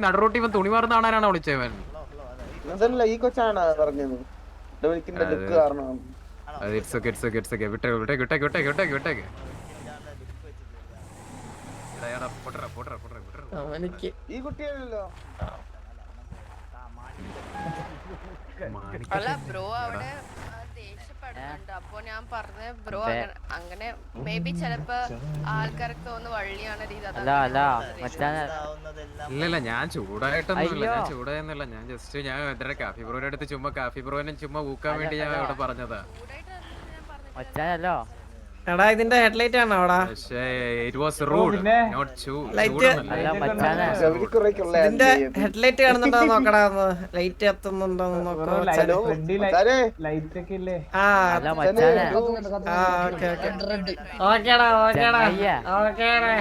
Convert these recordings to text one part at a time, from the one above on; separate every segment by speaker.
Speaker 1: നടുറോട്ടി ഇവൻ തുണി മാറുന്ന കാണാനാണ് വിളിച്ചവൻ.
Speaker 2: അതല്ല ഈ കൊച്ചാണ് പറഞ്ഞത് ഡൊമിനിക്കിന്റെ ലുക്ക് കാരണം. ഈ കുട്ടിയല്ലോ
Speaker 3: അല്ല ബ്രോ അവിടെ ദേഷ്യപ്പെടുന്നുണ്ട്. അപ്പൊ ഞാൻ പറഞ്ഞ ബ്രോ അങ്ങനെ മേ ബി ചിലപ്പോ ആൾക്കാർക്ക് തോന്നുന്നു വള്ളിയാണ് രീതി.
Speaker 1: ഇല്ലല്ല ഞാൻ ചൂടായിട്ടൊന്നുമില്ല, ഞാൻ ചൂടായൊന്നുമില്ല. ഞാൻ ജസ്റ്റ് ഞാൻ എന്റെ കാഫി ബ്രോയുടെ അടുത്ത് ചുമ്മാ കാഫി ബ്രോനെ ചുമ്മാ ഊക്കാൻ വേണ്ടി ഞാൻ അവിടെ പറഞ്ഞതാ.
Speaker 4: എടാ ഇതിന്റെ ഹെഡ്ലൈറ്റ് ആണോ അവിടെ? ഇതിന്റെ ഹെഡ്ലൈറ്റ് കാണുന്നുണ്ടോ നോക്കടാ, ലൈറ്റ് എത്തുന്നുണ്ടോന്ന് നോക്കടാ. ഓക്കേടാ ഓക്കേടാ ഓക്കേടാ.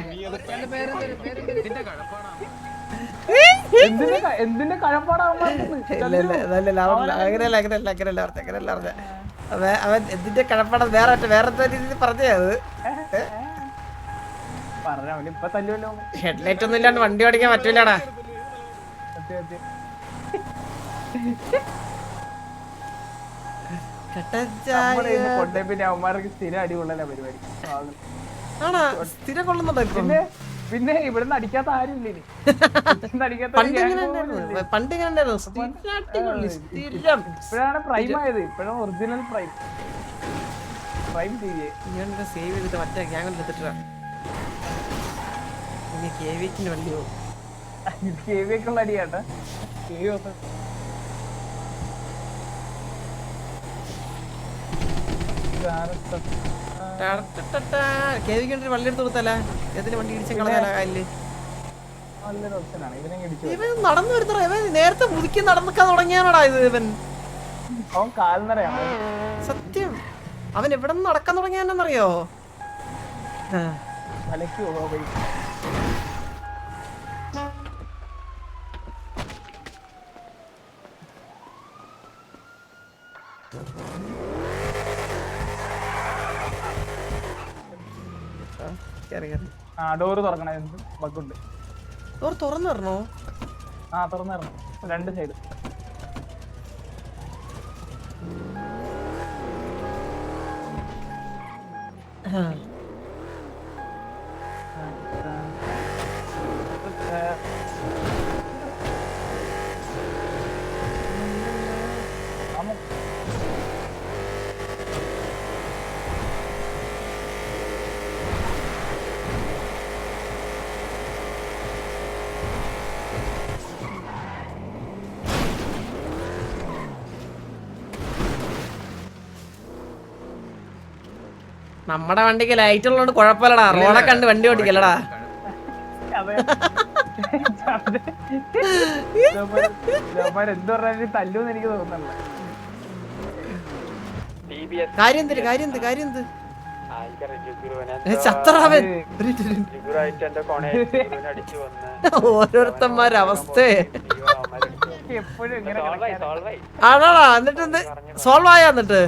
Speaker 5: എന്തിന്റെ കഴപ്പാടാണ്?
Speaker 4: അങ്ങനെയല്ല അങ്ങനെയല്ല അങ്ങനെയല്ല അങ്ങനെയല്ല പറഞ്ഞ അവൻ എന്തിന്റെ കഴപ്പാടം വേറെ രീതിയിൽ പറഞ്ഞേ. അത് ഹെഡ്ലൈറ്റ് ഒന്നും ഇല്ലാണ്ട് വണ്ടി ഓടിക്കാൻ പറ്റൂലടാ.
Speaker 5: സ്ഥിരം അടികൊള്ളല പരിപാടി
Speaker 4: ആണാ? സ്ഥിരം കൊള്ളുന്നുണ്ടോ ഇപ്പൊ?
Speaker 5: പിന്നെ ഇവിടുന്ന് അടിക്കാത്ത ആരും ഇല്ലേ?
Speaker 4: പണ്ട്
Speaker 5: ഇപ്പോഴാണ് പ്രൈം ആയത്. ഇപ്പോഴാണ് ഒറിജിനൽ പ്രൈം. പ്രൈം
Speaker 4: സേവ് ചെയ്തിട്ട് മറ്റേ ഗ്യാങ് എടുത്തിട്ടാ ഇനി KVക്ക് വണ്ടി പോകും.
Speaker 5: KVക്കുള്ള അടിയാട്ടാ.
Speaker 4: KVക്ക് വള്ളി എടുത്ത് കൊടുത്തല്ല, ഏതിന് വണ്ടി ഇടിച്ച കളഞ്ഞാലാ കാലില്. ഇവൻ നടന്നു വരുന്ന ഇവൻ നേരത്തെ മുതുക്കി നടക്കാൻ തുടങ്ങിയാണോടാ ഇത്? ഇവൻ സത്യം അവൻ എവിടെ നിന്ന് നടക്കാൻ തുടങ്ങിയാന്നറിയോ?
Speaker 5: ഡോറ് തുറക്കണേ, ബഗ്ഗുണ്ട്.
Speaker 4: ഡോർ തുറന്നു തരണോ?
Speaker 5: തുറന്നു തരണം, രണ്ട് സൈഡ്.
Speaker 4: നമ്മടെ വണ്ടിക്ക് ലൈറ്റ് ഉള്ളതുകൊണ്ട് കുഴപ്പമില്ലടാ, റോഡെ കണ്ട് വണ്ടി ഓടിക്കല്ലടാ.
Speaker 5: എന്ത് പറഞ്ഞാലും തല്ലൂന്ന് എനിക്ക് തോന്നുന്നില്ല.
Speaker 4: കാര്യം എന്ത് ചത്തറാവൻ ഓരോരുത്തന്മാരുടെ അവസ്ഥ ആണോടാ? എന്നിട്ട് സോൾവ് ആയാ? എന്നിട്ട്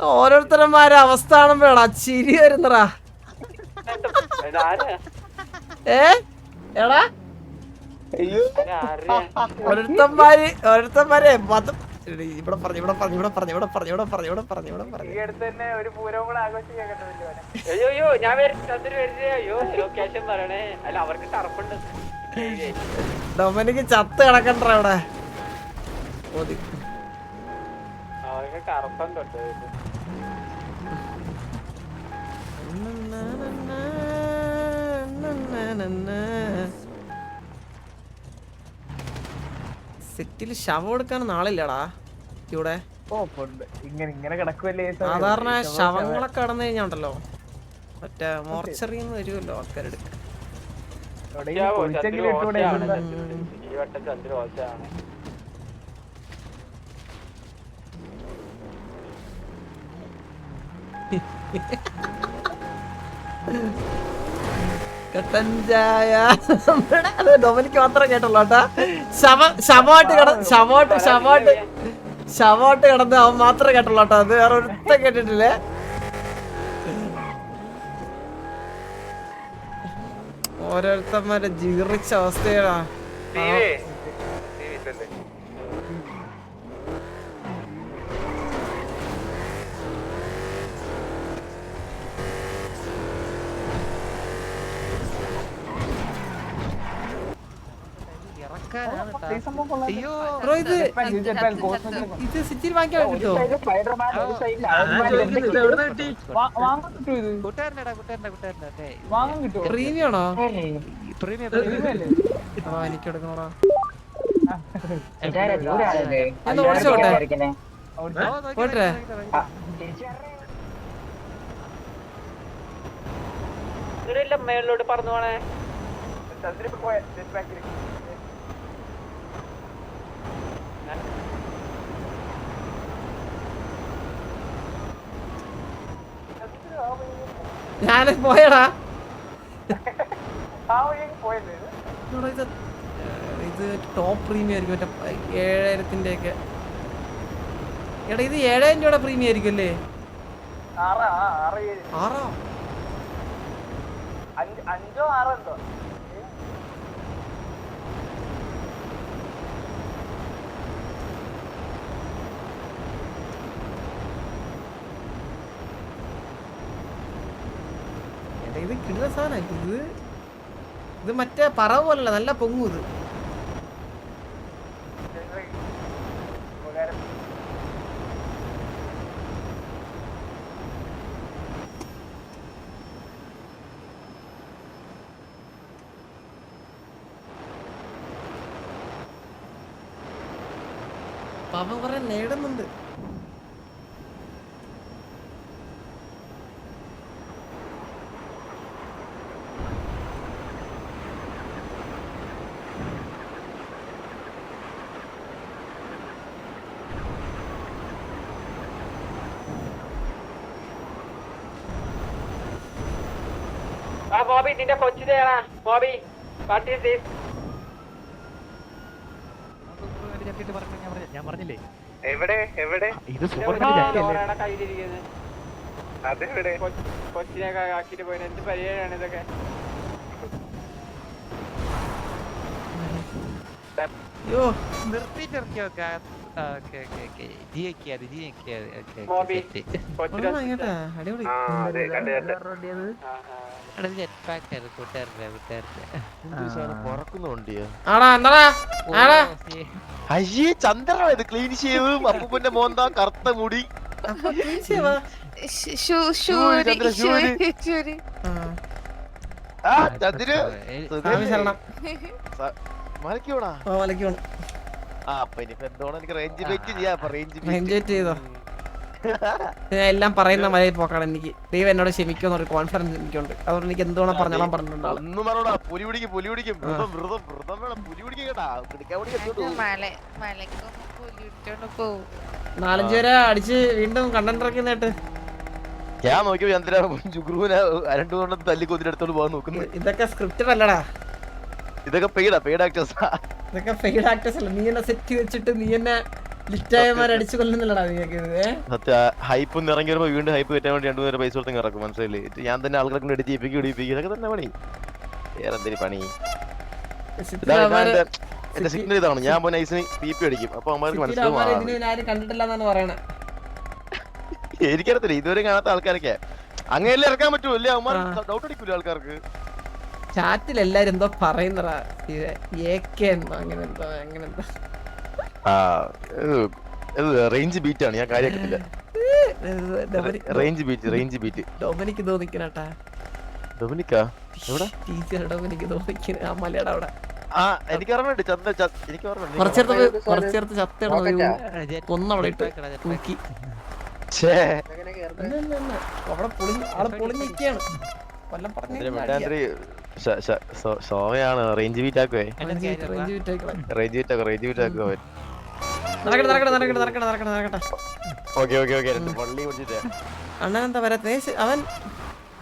Speaker 4: ഓരോരുത്തരന്മാരെ അവസ്ഥ കാണുമ്പോഴാ ചിരി വരുന്നടാ. എടാ ഓരോരുത്തന്മാരെ മതം ഇവിടെ പറഞ്ഞു. ഡൊമിനിക്ക് ചത്ത് കിടക്കണ്ട അവിടെ. സെറ്റില് ശവം എടുക്കാൻ നാളില്ലടാ ഇവിടെ. സാധാരണ ശവങ്ങളൊക്കെ കടന്നു കഴിഞ്ഞാണ്ടല്ലോ മറ്റേ മോർച്ചറിന്ന് വരുമല്ലോ ആൾക്കാരെടുക്കാൻ. ഡൊമിനിക്ക് മാത്രം കേട്ടുള്ളൂ കേട്ടാ. ശവോട്ട് കിടന്ന് അവൻ മാത്രമേ കേട്ടുള്ളൂ കേട്ടോ. അത് വേറെ ഒരുത്ത കേട്ടിട്ടില്ലേ. ഓരോരുത്തന്മാരെ ജീർണിച്ച അവസ്ഥയാ. ബ്രോ ഇത് സിറ്റിയിൽ വാങ്ങിക്കാൻ കിട്ടോ? പ്രീമിയാണോ? എനിക്ക് എടുക്കണോടാ. ഒന്ന് ഓടിച്ചോട്ടെ പോട്ടെ.
Speaker 5: മേളിലോട്ട് പറഞ്ഞു പോണേ.
Speaker 4: ഞാന് പോയടാ. ഇത് ടോപ്പ് പ്രീമിയം ആയിരിക്കും, മറ്റേ 7000-ന്റെ ഒക്കെ. എടാ ഇത് 7000 രൂപയുടെ പ്രീമിയം ആയിരിക്കും അല്ലേ? 6
Speaker 5: 5 6 എന്തോ.
Speaker 4: ഇത് കിട്ടുന്ന സാധനം. ഇത് മറ്റേ പറ പോലല്ല, നല്ല പൊങ്ങും ഇത്. പാപം കുറെ നേടുന്നുണ്ട്.
Speaker 5: ബോബി നിന്റെ കൊച്ചിനെയാ ബോബി. What is this?
Speaker 6: ഞാൻ പറഞ്ഞില്ലേ
Speaker 2: എവിടെ എവിടെ
Speaker 6: ഇത് സൂപ്പർ കയ്യിലിരിക്കുന്നത്.
Speaker 2: അതെവിടെ?
Speaker 5: കൊച്ചിനെ ആക്കിട്ട് പോയി. എന്ത് പരിപാടിയാണ് ഇതൊക്കെ?
Speaker 4: അയ്യോ
Speaker 6: നിർത്തിയിട്ടിറക്കി വെക്കാം.
Speaker 4: അടിപൊളി. ആടാ എന്താടാ ആടാ
Speaker 7: അയ്യേ ചന്ദ്ര ഇത് ക്ലീൻ ചെയ്യും. അപ്പൂപ്പന്റെ മോന്താ കറുത്ത മുടി. ആ ചന്ദ്ര മലക്കോണാ.
Speaker 4: മലക്കോണം.
Speaker 7: ആ അപ്പൊ ഇനിയിപ്പോ എന്തോണം എനിക്ക് റേഞ്ച് വെയിറ്റ് ചെയ്യാം.
Speaker 4: റേഞ്ച് വെയിറ്റ് ചെയ്തോ. ഞാൻ എല്ലാം പറയുന്ന മലയിൽ പോക്കാണ്. എനിക്ക് ദൈവം എന്നോട് ക്ഷമിക്കുമെന്ന് ഒരു കോൺഫിഡൻസ് എനിക്കുണ്ട്. അതുകൊണ്ട് എനിക്ക് എന്തോണം പറഞ്ഞോളാം പറഞ്ഞിട്ടുണ്ട്.
Speaker 7: ഒന്നും പറഞ്ഞോടാ. പുലി പിടിക്കും പുലി പിടിക്കും. വ്രതം വ്രതം വ്രതം വേണം. പുലി പിടിക്കും കേട്ടാ. പിടിക്കാൻ
Speaker 4: നാലഞ്ച് പേരെ അടിച്ച് വീണ്ടും കണ്ടന്റ് ഇറക്കുന്നേട്ട്
Speaker 7: ഞാൻ നോക്കിയോ ചന്ദ്ര ജുഗ്രുവിനെ 2 കൊണ്ടം തല്ലി കൊതിരെടുത്തോണ്ട് പോകാൻ നോക്കുന്നു.
Speaker 4: ഇതൊക്കെ സ്ക്രിപ്റ്റഡ് അല്ലടാ.
Speaker 7: ഇതൊക്കെ പെയ്ഡ് ആക്ടേഴ്സാ.
Speaker 4: ഇതൊക്കെ പെയ്ഡ് ആക്ടേഴ്സ് അല്ല. നീ എന്നെ സെറ്റ് വെച്ചിട്ട് നീ എന്നെ ലിറ്റായമാരെ അടിച്ചു കൊല്ലുന്നില്ലടാ നീക്ക്.
Speaker 7: സത്യ ഹൈപ്പ് ഒന്ന് ഇറങ്ങി വരുമ്പോ വീണ്ടും ഹൈപ്പ് കയറ്റാൻ വേണ്ടി 2 പേരെ പൈസ കൊടുത്ത് ഇറക്കും. മനസ്സിലായില്ലേ? ഞാൻ തന്നെ ആൾക്കാരെ കൊണ്ട് ഇടിപ്പിക്കും ഇതൊക്കെ തന്നെ പണി. വേറെ എന്തൊരു പണി. എന്റെ സിഗ്നൽ ഇതാണ്. ഞാൻ പോയി നൈസിന് പി അടിക്കും. അപ്പൊ അവന്മാർക്ക് മനസ്സിലാവും.
Speaker 4: കണ്ടിട്ടില്ലെന്നാണ് പറയണേ.
Speaker 7: എനിക്കറിയത്തില്ല. ഇതുവരെ കാണാത്ത ആൾക്കാരൊക്കെ അങ്ങനെയല്ലേ ഇറക്കാൻ പറ്റൂ അല്ലേ? അവന്മാർ ഡൗട്ട് അടിക്കൂല ആൾക്കാർക്ക്.
Speaker 4: ചാറ്റിൽ എല്ലാരും എന്തോ പറയുന്നടാ. അങ്ങനെ എന്തോ
Speaker 7: റേഞ്ച് ബീറ്റ് ആണ്. ഞാൻ കാര്യത്തില്ല. റേഞ്ച് ബീറ്റ്
Speaker 4: ഡൊമിനിക്ക് തോന്നിക്കണട്ടാ.
Speaker 7: ഡൊമിനിക്കാ എവിടെ?
Speaker 4: ഡൊമിനിക്ക് തോന്നിക്കണ ആ മലയുടെ അവിടെ.
Speaker 7: ആ എനിക്ക് ഓർമ്മയുണ്ട്. എനിക്ക് ഓർമ്മയുണ്ട്.
Speaker 4: കുറച്ചേർത്ത് ചത്തവിടെ കൊന്നവിടെ ഇട്ട് തൂക്കി. അവിടെ പൊളിഞ്ഞിരിക്കുകയാണ്. കൊല്ലം പറഞ്ഞു
Speaker 7: ഷോയാണ്. റേഞ്ച് ബീറ്റ് ആക്കുവേ. റേഞ്ച് ബീറ്റ് ആക്കുവോ.
Speaker 4: അണ്ണൻ എന്താ വരാത്ത? അവൻ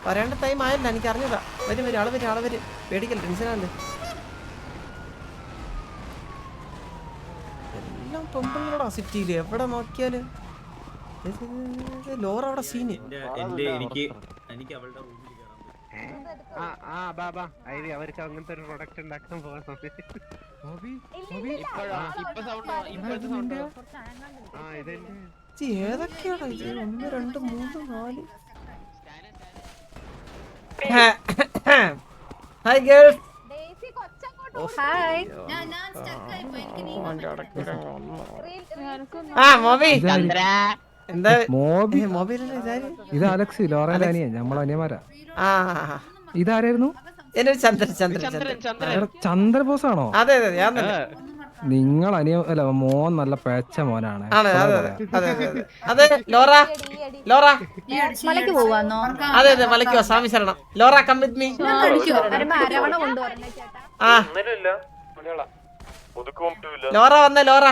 Speaker 4: വരേണ്ട ടൈം ആയില്ല. എനിക്ക് അറിഞ്ഞതാ. വരും ആള് വരും. പേടിക്കല്ല, ടെൻഷനല്ലേ. എല്ലാം പെമ്പിളോടാ സിറ്റിയില്. എവിടെ നോക്കിയാല് ലോറ അവിടെ സീന്.
Speaker 6: അവർക്ക് അങ്ങനത്തെ ഒരു പ്രൊഡക്റ്റ് ഉണ്ടാക്കാൻ പോകുന്നത്.
Speaker 4: ഏതൊക്കെയാണ് ഇത്? 1 2 3 4. Hi girls. മോബി എന്താ
Speaker 5: ഇത് അലക്സ് ലോറയുടെ അനിയൻ, നമ്മളെ അനിയന്മാരാ.
Speaker 6: ഇതാരായിരുന്നു?
Speaker 4: എന്നൊരു ചന്ദ്രൻ
Speaker 5: ചന്ദ്രബോസാണോ?
Speaker 4: അതെ അതെ ഞാൻ തന്നെ.
Speaker 5: നിങ്ങൾ അനിയ അല്ല മോൻ നല്ല പേച്ച മോനാണ്.
Speaker 4: അതെ അതെ അതെ അതെ ലോറ
Speaker 8: മലക്ക് പോവാന്നോ?
Speaker 4: അതെ അതെ മലക്കോ. സ്വാമി ശരണം. Laura come with me. ആ ലോറ വന്നേ ലോറ.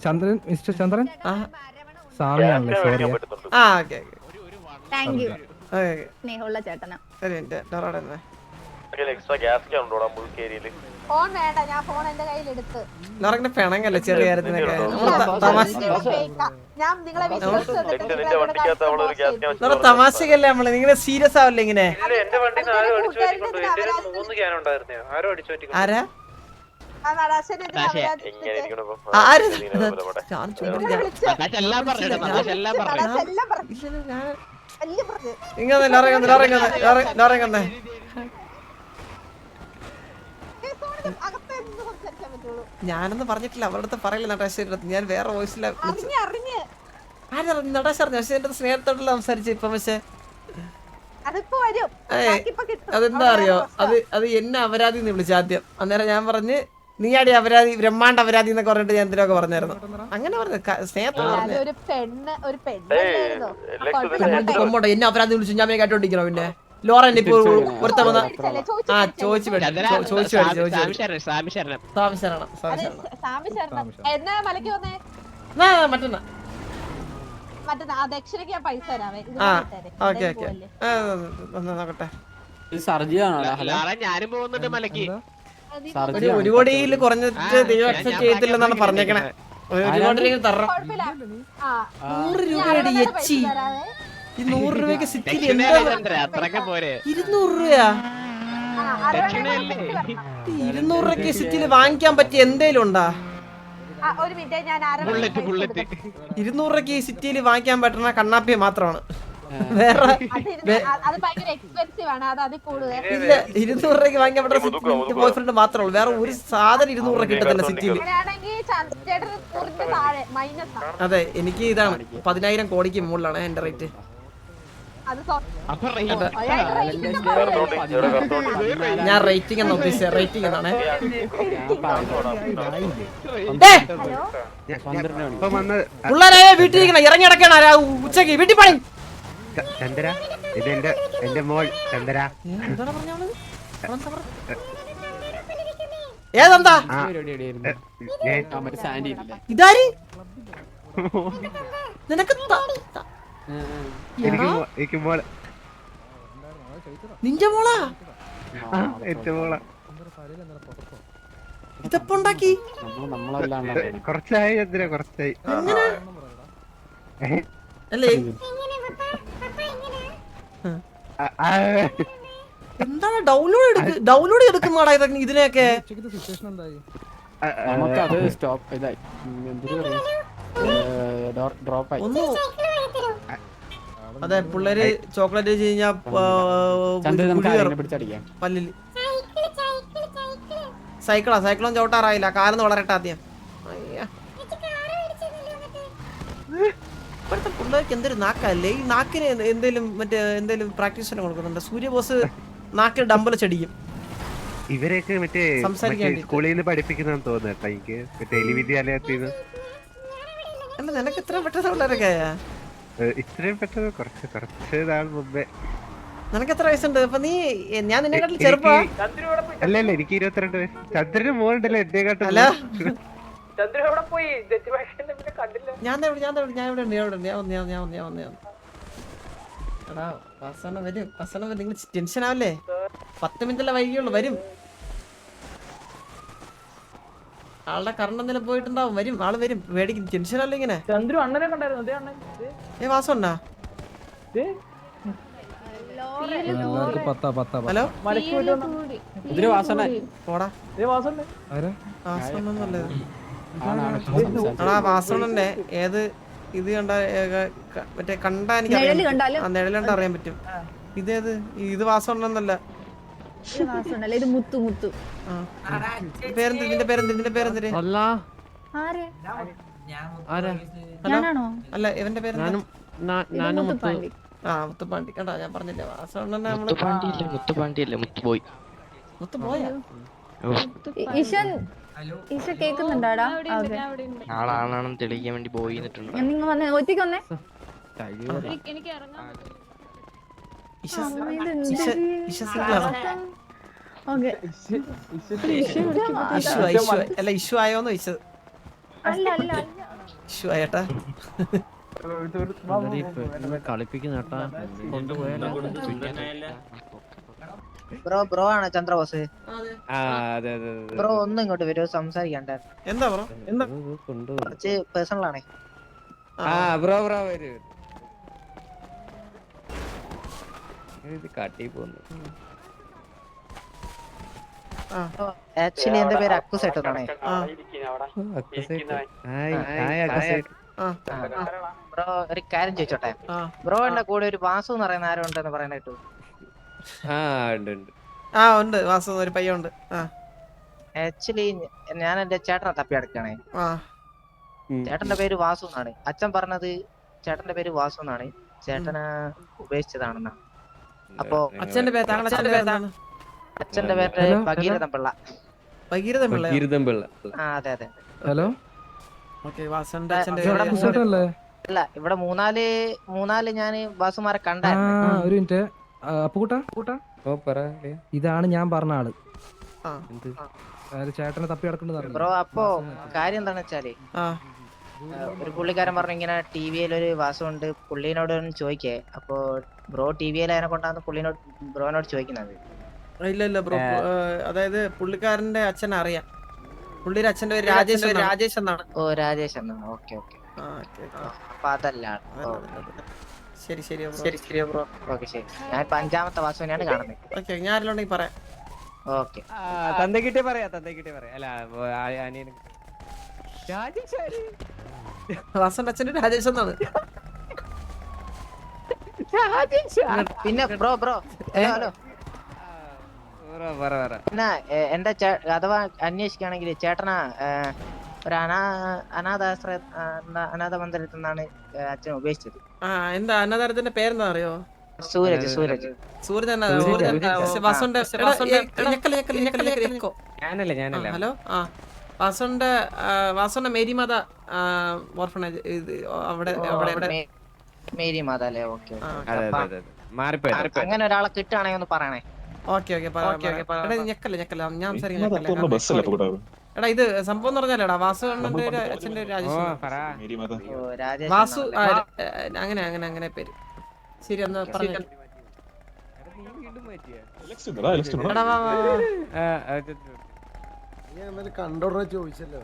Speaker 5: ചന്ദ്രൻ, മിസ്റ്റർ ചന്ദ്രൻ
Speaker 4: ആ
Speaker 5: സ്വാമിയാണല്ലേ? സോറി.
Speaker 4: ആ ഓക്കെ
Speaker 8: താങ്ക് യു.
Speaker 4: ഓക്കെ
Speaker 8: സ്നേഹമുള്ള ചേട്ടനാ.
Speaker 4: ശരി എന്റെ ലോറയുടെ തന്നെ.
Speaker 7: എക്സ്ട്രാ ഗ്യാസ് ക്യാൻ ഉണ്ടോടാ മുഴുവൻ ഏരിയയില്?
Speaker 8: ഫോൺ വേണ്ട, ഞാൻ ഫോൺ എന്റെ കയ്യിലെടുത്ത്.
Speaker 4: ലോറങ്ങനെ പിണങ്ങല്ലേ ചെറിയ കാര്യത്തിനൊക്കെ. തമാശ
Speaker 8: ഞാൻ നിങ്ങളെ
Speaker 7: നിന്റെ വണ്ടിക്കകത്ത് അവളൊരു ഗ്യാസ് ക്യാൻ
Speaker 4: ലോറ തമാശക്കല്ലേ നമ്മള്. നിങ്ങള് സീരിയസ് ആവല്ലേ ഇങ്ങനെ? ആരാ
Speaker 7: എങ്ങനെ ഇരിക്കണം ഇപ്പൊ?
Speaker 4: ആര്
Speaker 7: ഇതിനെ പോലെ ഇവിടെ.
Speaker 4: ഞാൻ ചുമ്മാ ഇങ്ങനെ ലോറങ്ങന്നെ ഞാനൊന്നും പറഞ്ഞിട്ടില്ല. അവരുടെ അടുത്ത് പറയില്ല നടേശ്വരുടെ അടുത്ത്. ഞാൻ വേറെ വോയിസില നടേശ്വറിഞ്ഞു. പക്ഷെ എന്റെ സ്നേഹത്തോടുള്ള സംസാരിച്ചു ഇപ്പൊ. പക്ഷെ അതെന്താ അറിയോ, അത് എന്നെ അപരാധി എന്ന് വിളിച്ചു ആദ്യം. അന്നേരം ഞാൻ പറഞ്ഞ് നീ അടി അപരാധി, ബ്രഹ്മാണ്ട അപരാധി എന്നൊക്കെ പറഞ്ഞിട്ട് ഞാൻ എന്തിനൊക്കെ പറഞ്ഞായിരുന്നു. അങ്ങനെ പറഞ്ഞു സ്നേഹത്തോട് പറഞ്ഞു. കൊമ്പോട്ടെ എന്നെ അപരാധി വിളിച്ചു ഞാൻ കേട്ടോണ്ടിരിക്കണോ? പിന്നെ ലോറ എന്നെ ഇപ്പൊ ഒരുത്ത വന്ന ആ ചോദിച്ചു മറ്റന്നാ. ഓക്കെ ഓക്കെ നോക്കട്ടെ.
Speaker 6: ഞാനും പോകുന്നുണ്ട് മലക്ക്.
Speaker 4: ഒരു കോടിയിൽ കുറഞ്ഞിട്ട് ദൈവം അക്സെപ്റ്റ് ചെയ്യത്തില്ലെന്നാണ് പറഞ്ഞേക്കണേ. ഒരു കോടിയിൽ തരണം. 100 രൂപയുടെ എച്ചി. ഈ 100 രൂപയ്ക്ക് സിറ്റിയിൽ എന്താ 200 രൂപയാ? 200 രൂപയ്ക്ക് സിറ്റിയിൽ വാങ്ങിക്കാൻ പറ്റിയ എന്തേലും ഉണ്ടാ? 200 രൂപയ്ക്ക് ഈ സിറ്റിയിൽ വാങ്ങിക്കാൻ പറ്റുന്ന കണ്ണാപ്പി മാത്രമാണ്. വേറെ ഇല്ല. 200 രൂപയ്ക്ക് വാങ്ങിക്കാൻ പറ്റുന്ന ബോയ് ഫ്രണ്ട് മാത്രമേ ഉള്ളൂ. വേറെ ഒരു സാധനം 200 രൂപ കിട്ടത്തില്ല സിറ്റിയിൽ. അതെ എനിക്ക് ഇതാണ് 10,000 കോടിക്ക് മുകളിലാണ് എന്റെ റേറ്റ്. ഞാൻ റേറ്റിംഗ് എന്നാ ഉദ്ദേശിച്ചത്. റേറ്റിംഗ് എന്നാണ്. പിള്ളേരെ വീട്ടിൽ ഇറങ്ങി കിടക്കണ ഉച്ചക്ക് വീട്ടിൽ പണി.
Speaker 6: ചന്ദ്ര ഇത് എന്റെ മോൾ ചന്ദ്ര.
Speaker 4: ഏതെന്താ ഇതാര്? നിനക്ക് നിന്റെ മോളാ? ഇതപ്പോ ഉണ്ടാക്കി
Speaker 6: കുറച്ചായി ചന്ദ്ര, കുറച്ചായി.
Speaker 4: അല്ലേ എന്താണ് ഡൗൺലോഡ് എടുക്കുന്നാടാ ഇതിനെയൊക്കെ? ഒന്നും അതെ പിള്ളേര് ചോക്ലേറ്റ് വെച്ച് കഴിഞ്ഞാ പല്ലില്. സൈക്കിളും ചവിട്ടാറായില്ല. കാലൊന്ന് വളരട്ടെ ആദ്യം. ഇപ്പോഴത്തെ പിള്ളേർക്ക് എന്തൊരു നാക്കല്ലേ. ഈ നാക്കിന് എന്തേലും പ്രാക്ടീസ് കൊടുക്കുന്നുണ്ട്. സൂര്യബോസ് നാക്കിൽ ഡമ്പൽ ചെടിക്കും.
Speaker 6: ഇവരെയൊക്കെ മറ്റേ സ്കൂളിൽ നിന്ന് പഠിപ്പിക്കുന്ന തോന്നുന്നു എനിക്ക്. ടെലി വിദ്യാലയത്തിൽ നിന്ന്.
Speaker 4: അല്ല നിനക്ക് ഇത്ര പെട്ടെന്ന് പിള്ളേരൊക്കെ
Speaker 6: ഇത്രയും പെട്ടെന്ന് കുറച്ച് നാൾ മുമ്പേ.
Speaker 4: നിനക്ക് എത്ര വയസ്സുണ്ട്? അപ്പൊ നീ ഞാൻ നിന്നെക്കാട്ടിൽ ചെറുപ്പാ?
Speaker 6: അല്ല എനിക്ക് 22 വയസ്സ്. ചന്ദ്രന് മോളുണ്ടല്ലോ എന്നെക്കാട്ടും.
Speaker 4: അല്ല നിങ്ങൾ ടെൻഷൻ ആവല്ലേ? 10 മിനിറ്റല്ലേ വൈകിയുള്ളൂ. വരും. ആളുടെ കറണ്ട് എന്തെങ്കിലും പോയിട്ടുണ്ടാവും. വരും. ആള് വരും. പേടിക്കും. ടെൻഷൻ അല്ല ഇങ്ങനെ.
Speaker 5: ചന്ദ്രു അണ്ണനെ കണ്ടായിരുന്നു.
Speaker 4: വാസമുണ്ടാ? ഹലോ
Speaker 5: മലക്ക് പറ്റുന്ന
Speaker 4: ഇതില് വാസണ്ണ പോടാ
Speaker 5: വാസണ്ട്
Speaker 4: വാസണ്ണല്ലേ എടാ വാസണ്ണന്റെ ഏത് ഇത് കണ്ട മറ്റേ കണ്ടാ എനിക്ക്
Speaker 8: നിഴല് കണ്ടാലും
Speaker 4: നിഴലുണ്ട് അറിയാൻ പറ്റും. ഇതേത് ഇത് വാസണ്ണന്നല്ല.
Speaker 8: ഇത് മുത്തു മുത്തു.
Speaker 4: പേരെന്ത് ഇതിന്റെ പേരെന്തിന്?
Speaker 8: ആരെ
Speaker 4: ഹലോ
Speaker 8: ഞാനാണോ?
Speaker 4: അല്ല ഇവന്റെ പേരെന്താ?
Speaker 8: ഇത് മുത്തുപ്പാണ്ടി.
Speaker 4: ആ മുത്തുപാണ്ടി കണ്ടാ ഞാൻ പറഞ്ഞില്ലേ വാസണ്ണനെ നമ്മള് മുത്തുപോയാ
Speaker 8: ഈശൻ ഈശ കേക്കുന്നുണ്ടാടാ?
Speaker 9: ആളാണെന്ന് തെളിയിക്കാൻ വേണ്ടി പോയി നിന്നിട്ടുണ്ട്.
Speaker 8: നിങ്ങൾ വന്നേ ഒറ്റയ്ക്ക് വന്നേ. ഓക്കെ
Speaker 4: അല്ല ഇഷ്യൂ ആയോന്ന് ചോദിച്ചത്.
Speaker 8: അല്ല അല്ല
Speaker 4: ഇഷ്യൂ ആയേട്ടാ.
Speaker 9: കളിപ്പിക്കുന്ന
Speaker 5: ബ്രോ ആണ് ചന്ദ്രബോസ്. ബ്രോ ഒന്ന് ഇങ്ങോട്ട് വരുമോ? സംസാരിക്കണ്ട.
Speaker 4: എന്താ ബ്രോ? എന്താ
Speaker 5: കുറച്ച് പേഴ്സണൽ ആണേ.
Speaker 9: ബ്രോ വരൂ. കാട്ടി പോന്നു.
Speaker 5: ആക്ച്വലി എന്റെ പേര് അക്കുസേട്ട് എന്നാണേ. ബ്രോ ഒരു കാര്യം ചോദിച്ചോട്ടെ? ബ്രോന്റെ കൂടെ ഒരു വാസു എന്ന് പറയുന്ന ആരും ഉണ്ടെന്ന് പറയുന്ന കേട്ടു.
Speaker 4: ഉണ്ട് വാസു ഒരു പയ്യുണ്ട്.
Speaker 5: ആക്ച്വലി ഞാൻ എന്റെ ചേട്ടനെ തപ്പി അടക്കണേ. ചേട്ടന്റെ പേര് വാസു എന്നാണ്. അച്ഛൻ പറഞ്ഞത് ചേട്ടന്റെ പേര് വാസു എന്നാണ്. ചേട്ടനെ ഉപേക്ഷിച്ചതാണെന്നാ. അപ്പൊ
Speaker 4: അച്ഛന്റെ പേര്
Speaker 5: അച്ഛന്റെ പേര് ഭഗീരഥൻ പിള്ള. അതെ അതെ.
Speaker 10: ഹലോ
Speaker 5: അല്ല ഇവിടെ മൂന്നാല് ഞാൻ വാസുമാരെ കണ്ടായിരുന്നു.
Speaker 10: ഒരു മിനിറ്റ് ഇതാണ് ഞാൻ പറഞ്ഞ ആള്. ചേട്ടനെ തപ്പി നടക്കുന്നത്
Speaker 5: ബ്രോ. അപ്പൊ കാര്യം എന്താന്ന് വെച്ചാല് ഒരു പുള്ളിക്കാരൻ പറഞ്ഞു ഇങ്ങനെ ടിവിയിൽ ഒരു വാസമുണ്ട്, പുള്ളിനോട് ഒന്ന് ചോദിക്കേ. അപ്പൊ ബ്രോ ടിവിയിൽ അതിനെ കൊണ്ടാന്ന് ബ്രോനോട് ചോദിക്കുന്നത്.
Speaker 4: ഇല്ല ബ്രോ, അതായത് പുള്ളിക്കാരന്റെ അച്ഛനെ അറിയാം. പുള്ളിയുടെ അച്ഛന്റെ പേര് രാജേഷ് എന്നാണ്.
Speaker 5: ഓ രാജേഷ് എന്നാണ്. Okay okay. അപ്പൊ അതല്ല.
Speaker 4: ശരി ബ്രോ.
Speaker 5: ഓക്കെ ശരി. ഞാൻ ഇപ്പൊ 5ാമത്തെ വാസുവിനെയാണ് കാണുന്നത്.
Speaker 4: ഓക്കെ ഞാൻ ആരെങ്കിലും പറയാം.
Speaker 5: ഓക്കെ
Speaker 9: തന്തക്കിട്ടേ പറയാ. അല്ല
Speaker 4: വാസന്റെ അച്ഛന്റെ രാജേഷ് എന്നാണ്.
Speaker 5: പിന്നെ ബ്രോ ഹലോ പിന്നെ എന്റെ അഥവാ അന്വേഷിക്കുകയാണെങ്കിൽ ചേട്ടനാ ഒരു അനാഥ മന്ദിരത്തിൽ നിന്നാണ് അച്ഛൻ ഉപേക്ഷിച്ചത്.
Speaker 4: എന്താ അനാഥാരത്തിന്റെ പേരെന്താ അറിയോ?
Speaker 5: സൂരജ്.
Speaker 4: ഹലോ വാസന്റെ മേരിമാത ഓർഫണേജ് അവിടെ
Speaker 5: മേരി മാത അല്ലേ? ഓക്കെ. അങ്ങനെ ഒരാളെ കിട്ടുകയാണെങ്കിൽ ഒന്ന് പറയണേ.
Speaker 4: ഓക്കെ ഞെക്കല്ല ഞാൻ എടാ ഇത് സംഭവം എന്ന് പറഞ്ഞാലേടാ വാസു അണ്ണന്റെ അച്ഛന്റെ വാസു അങ്ങനെ പേര്. ശരി എന്നാ പറഞ്ഞു.
Speaker 2: കണ്ടോടാ ചോദിച്ചല്ലോ.